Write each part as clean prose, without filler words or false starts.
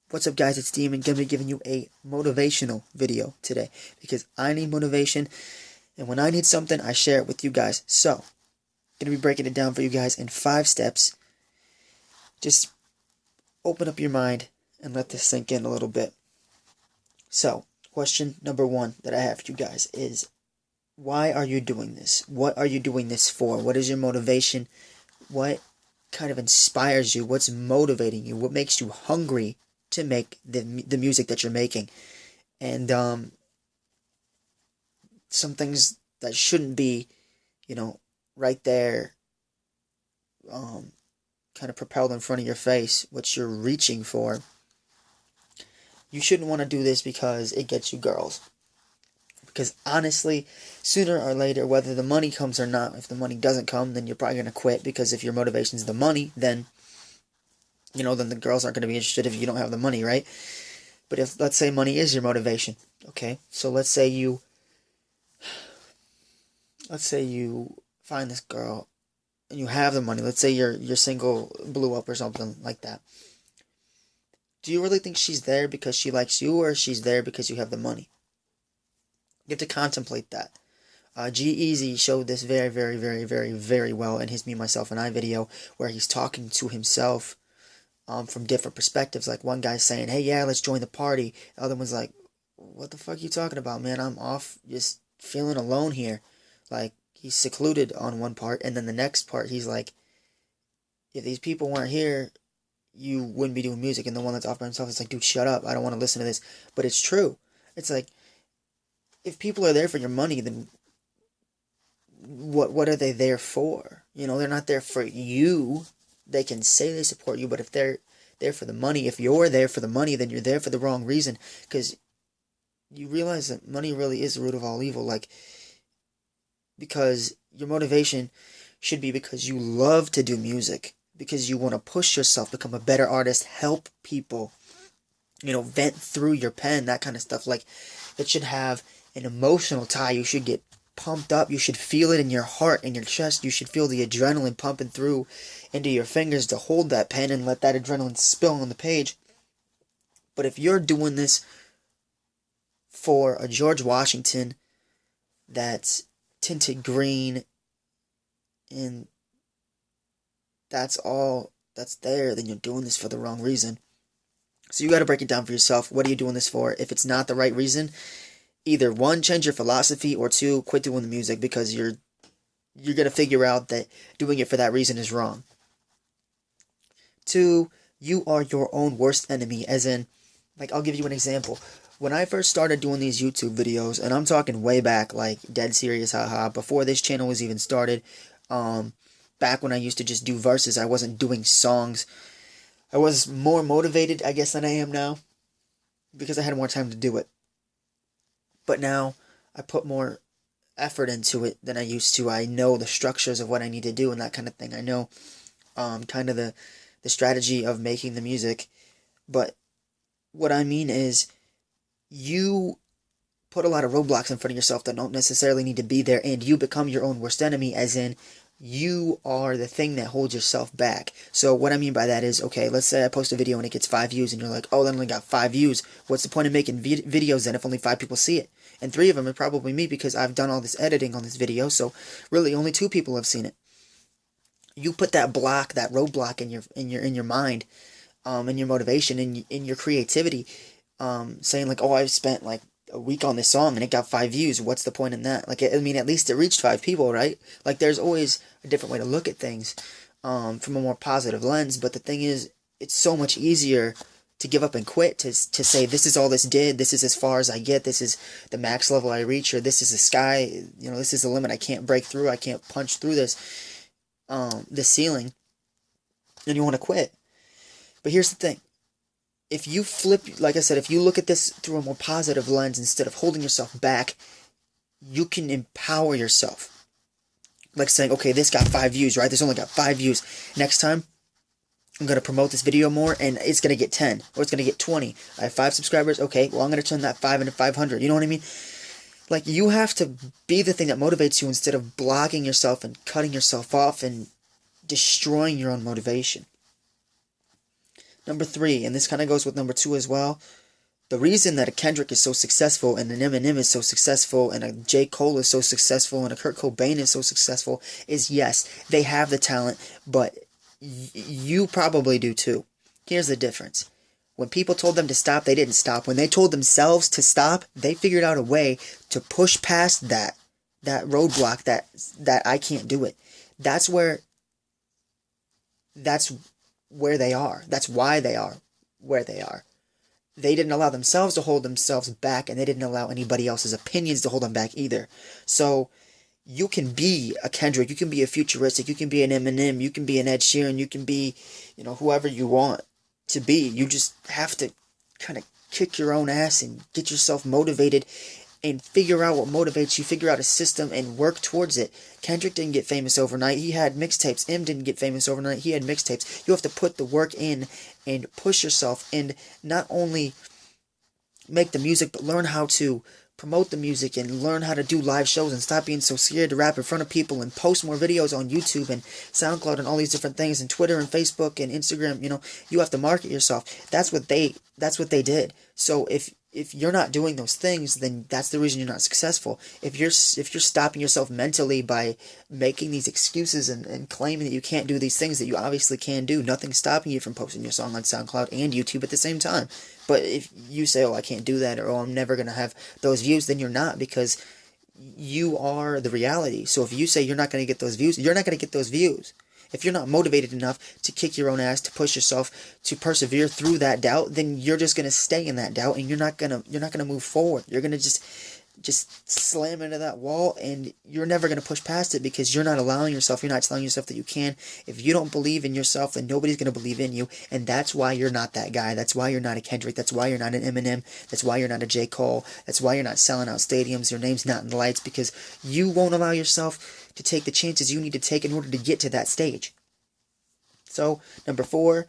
What's up, guys? It's Demon. Gonna be giving you a motivational video today because I need motivation, and when I need something, I share it with you guys. So, gonna be breaking it down for you guys in 5 steps. Just open up your mind and let this sink in a little bit. So, question number 1 that I have for you guys is, why are you doing this? What are you doing this for? What is your motivation? What kind of inspires you? What's motivating you? What makes you hungry to make the music that you're making? And some things that shouldn't be, right there, kind of propelled in front of your face, what you're reaching for. You shouldn't want to do this because it gets you girls. Because honestly, sooner or later, whether the money comes or not, if the money doesn't come, then you're probably going to quit, because if your motivation is the money, then the girls aren't going to be interested if you don't have the money, right? But if, let's say, money is your motivation, okay? So let's say you find this girl and you have the money. Let's say your single blew up or something like that. Do you really think she's there because she likes you, or she's there because you have the money? You have to contemplate that. G-Eazy showed this very, very, very, very, very well in his Me, Myself, and I video, where he's talking to himself from different perspectives. Like, one guy's saying, hey, yeah, let's join the party. The other one's like, what the fuck are you talking about, man? I'm off just feeling alone here. Like, he's secluded on one part, and then the next part, he's like, if these people weren't here, you wouldn't be doing music. And the one that's off by himself is like, dude, shut up. I don't want to listen to this. But it's true. It's like, if people are there for your money, then what are they there for? They're not there for you. They can say they support you, but if they're there for the money, if you're there for the money, then you're there for the wrong reason. Because you realize that money really is the root of all evil. Like, because your motivation should be because you love to do music, because you want to push yourself, become a better artist, help people, vent through your pen, that kind of stuff. Like, it should have an emotional tie. You should get pumped up. You should feel it in your heart, in your chest. You should feel the adrenaline pumping through into your fingers to hold that pen and let that adrenaline spill on the page. But if you're doing this for a George Washington that's tinted green and that's all that's there, then you're doing this for the wrong reason. So you got to break it down for yourself. What are you doing this for? If it's not the right reason, either 1, change your philosophy, or 2, quit doing the music, because you're going to figure out that doing it for that reason is wrong. 2, you are your own worst enemy, as in, like, I'll give you an example. When I first started doing these YouTube videos, and I'm talking way back, like, dead serious, haha, before this channel was even started, back when I used to just do verses, I wasn't doing songs. I was more motivated, I guess, than I am now, because I had more time to do it. But now, I put more effort into it than I used to. I know the structures of what I need to do and that kind of thing. I know kind of the strategy of making the music. But what I mean is, you put a lot of roadblocks in front of yourself that don't necessarily need to be there, and you become your own worst enemy, as in, you are the thing that holds yourself back. So what I mean by that is, okay, let's say I post a video and it gets 5 views, and you're like, oh, that only got 5 views. What's the point of making videos then if only 5 people see it? And 3 of them are probably me, because I've done all this editing on this video, so really only 2 people have seen it. You put that block, that roadblock in your mind, in your motivation, in your creativity, saying like, oh, I've spent like a week on this song and it got 5 views. What's the point in that? Like, I mean, at least it reached 5 people, right? Like, there's always a different way to look at things, from a more positive lens. But the thing is, it's so much easier to give up and quit, to say, this is all this did, this is as far as I get, this is the max level I reach, or this is the sky, this is the limit I can't break through, I can't punch through this ceiling, and you want to quit. But here's the thing. If you flip, like I said, if you look at this through a more positive lens, instead of holding yourself back, you can empower yourself. Like saying, okay, this got 5 views, right? This only got 5 views. Next time, I'm going to promote this video more, and it's going to get 10, or it's going to get 20. I have 5 subscribers, okay, well, I'm going to turn that 5 into 500. You know what I mean? Like, you have to be the thing that motivates you, instead of blocking yourself and cutting yourself off and destroying your own motivation. Number 3, and this kind of goes with number 2 as well. The reason that a Kendrick is so successful, and an Eminem is so successful, and a J. Cole is so successful, and a Kurt Cobain is so successful is, yes, they have the talent, but you probably do too. Here's the difference. When people told them to stop, they didn't stop. When they told themselves to stop, they figured out a way to push past that roadblock, that I can't do it. That's where they are. That's why they are where they are. They didn't allow themselves to hold themselves back, and they didn't allow anybody else's opinions to hold them back either. So you can be a Kendrick, you can be a Futuristic, you can be an Eminem, you can be an Ed Sheeran, you can be, whoever you want to be. You just have to kind of kick your own ass and get yourself motivated and figure out what motivates you, figure out a system and work towards it. Kendrick didn't get famous overnight. He had mixtapes. M didn't get famous overnight. He had mixtapes. You have to put the work in and push yourself, and not only make the music, but learn how to promote the music and learn how to do live shows and stop being so scared to rap in front of people and post more videos on YouTube and SoundCloud and all these different things, and Twitter and Facebook and Instagram. You have to market yourself. That's what they did. So if you're not doing those things, then that's the reason you're not successful. If you're stopping yourself mentally by making these excuses and claiming that you can't do these things that you obviously can do, nothing's stopping you from posting your song on SoundCloud and YouTube at the same time. But if you say, I can't do that, or I'm never going to have those views, then you're not, because you are the reality. So if you say you're not going to get those views, you're not going to get those views. If you're not motivated enough to kick your own ass, to push yourself, to persevere through that doubt, then you're just going to stay in that doubt, and you're not going to move forward. You're going to just slam into that wall, and you're never going to push past it, because you're not telling yourself that you can. If you don't believe in yourself, then nobody's going to believe in you, and that's why you're not that guy. That's why you're not a Kendrick. That's why you're not an Eminem. That's why you're not a J. Cole. That's why you're not selling out stadiums. Your name's not in the lights, because you won't allow yourself to take the chances you need to take in order to get to that stage. So, number 4,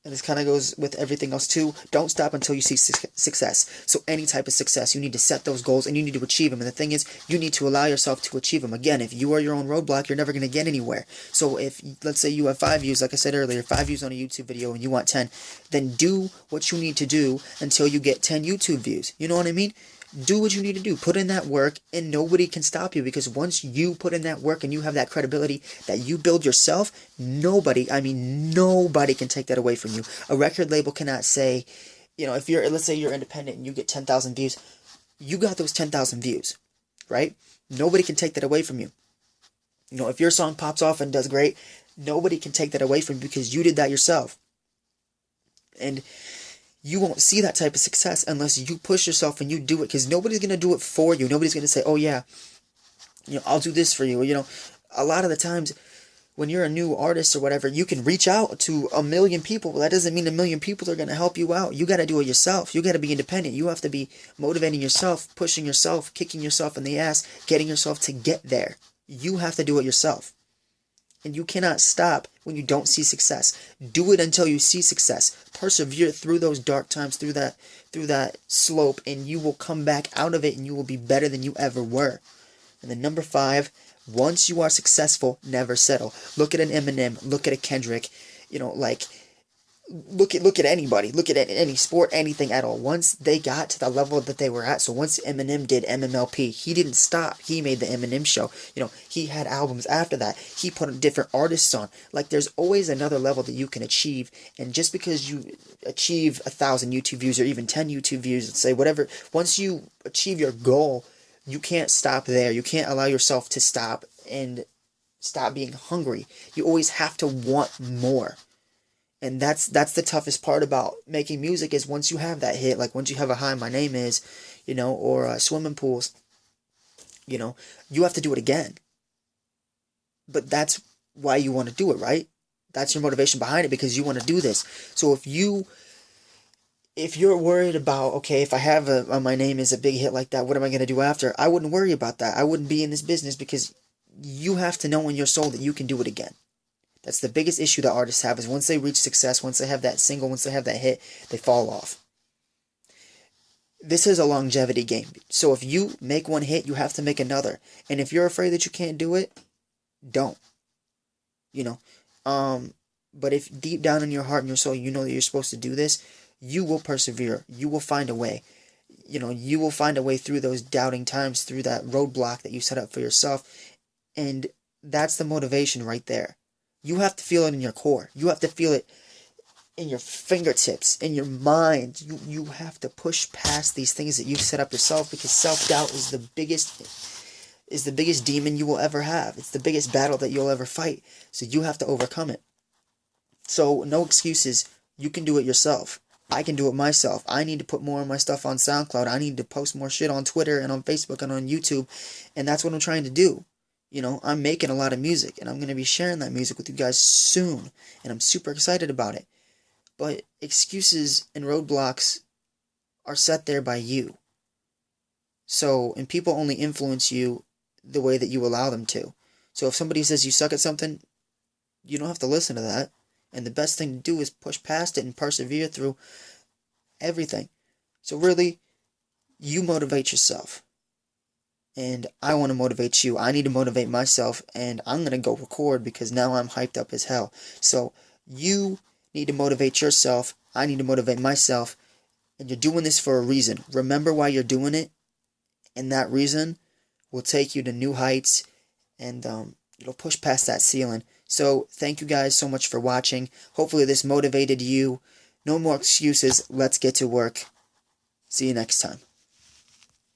and this kind of goes with everything else too, don't stop until you see success. So any type of success, you need to set those goals and you need to achieve them. And the thing is, you need to allow yourself to achieve them. Again, if you are your own roadblock, you're never going to get anywhere. So if, let's say you have 5 views, like I said earlier, 5 views on a YouTube video and you want 10, then do what you need to do until you get 10 YouTube views. You know what I mean? Do what you need to do. Put in that work, and nobody can stop you, because once you put in that work and you have that credibility that you build yourself, nobody can take that away from you. A record label cannot say, let's say you're independent and you get 10,000 views, you got those 10,000 views, right? Nobody can take that away from you. If your song pops off and does great, nobody can take that away from you, because you did that yourself. And you won't see that type of success unless you push yourself and you do it, because nobody's going to do it for you. Nobody's going to say, oh yeah, I'll do this for you. A lot of the times when you're a new artist or whatever, you can reach out to 1 million people. Well, that doesn't mean 1 million people are going to help you out. You got to do it yourself. You got to be independent. You have to be motivating yourself, pushing yourself, kicking yourself in the ass, getting yourself to get there. You have to do it yourself. And you cannot stop when you don't see success. Do it until you see success. Persevere through those dark times, through that slope, and you will come back out of it, and you will be better than you ever were. And then number 5, once you are successful, never settle. Look at an Eminem, look at a Kendrick, look at anybody, look at any sport, anything at all. Once they got to the level that they were at, so once Eminem did MMLP, he didn't stop. He made the Eminem show. He had albums after that. He put different artists on. There's always another level that you can achieve, and just because you achieve 1,000 YouTube views or even 10 YouTube views, let's say whatever, once you achieve your goal, you can't stop there. You can't allow yourself to stop and stop being hungry. You always have to want more. And that's the toughest part about making music, is once you have that hit, once you have a Hi, My Name Is, or Swimming Pools, you have to do it again. But that's why you want to do it, right? That's your motivation behind it, because you want to do this. So if you're worried about, okay, if I have a My Name Is a big hit like that, what am I going to do after? I wouldn't worry about that. I wouldn't be in this business, because you have to know in your soul that you can do it again. That's the biggest issue that artists have, is once they reach success, once they have that single, once they have that hit, they fall off. This is a longevity game. So if you make one hit, you have to make another. And if you're afraid that you can't do it, don't. But if deep down in your heart and your soul you know that you're supposed to do this, you will persevere. You will find a way. You will find a way through those doubting times, through that roadblock that you set up for yourself. And that's the motivation right there. You have to feel it in your core. You have to feel it in your fingertips, in your mind. You have to push past these things that you set up yourself, because self-doubt is the biggest demon you will ever have. It's the biggest battle that you'll ever fight. So you have to overcome it. So no excuses. You can do it yourself. I can do it myself. I need to put more of my stuff on SoundCloud. I need to post more shit on Twitter and on Facebook and on YouTube. And that's what I'm trying to do. I'm making a lot of music, and I'm going to be sharing that music with you guys soon. And I'm super excited about it. But excuses and roadblocks are set there by you. And people only influence you the way that you allow them to. So if somebody says you suck at something, you don't have to listen to that. And the best thing to do is push past it and persevere through everything. So really, you motivate yourself. And I want to motivate you. I need to motivate myself. And I'm going to go record, because now I'm hyped up as hell. So you need to motivate yourself. I need to motivate myself. And you're doing this for a reason. Remember why you're doing it. And that reason will take you to new heights. And it'll push past that ceiling. So thank you guys so much for watching. Hopefully this motivated you. No more excuses. Let's get to work. See you next time.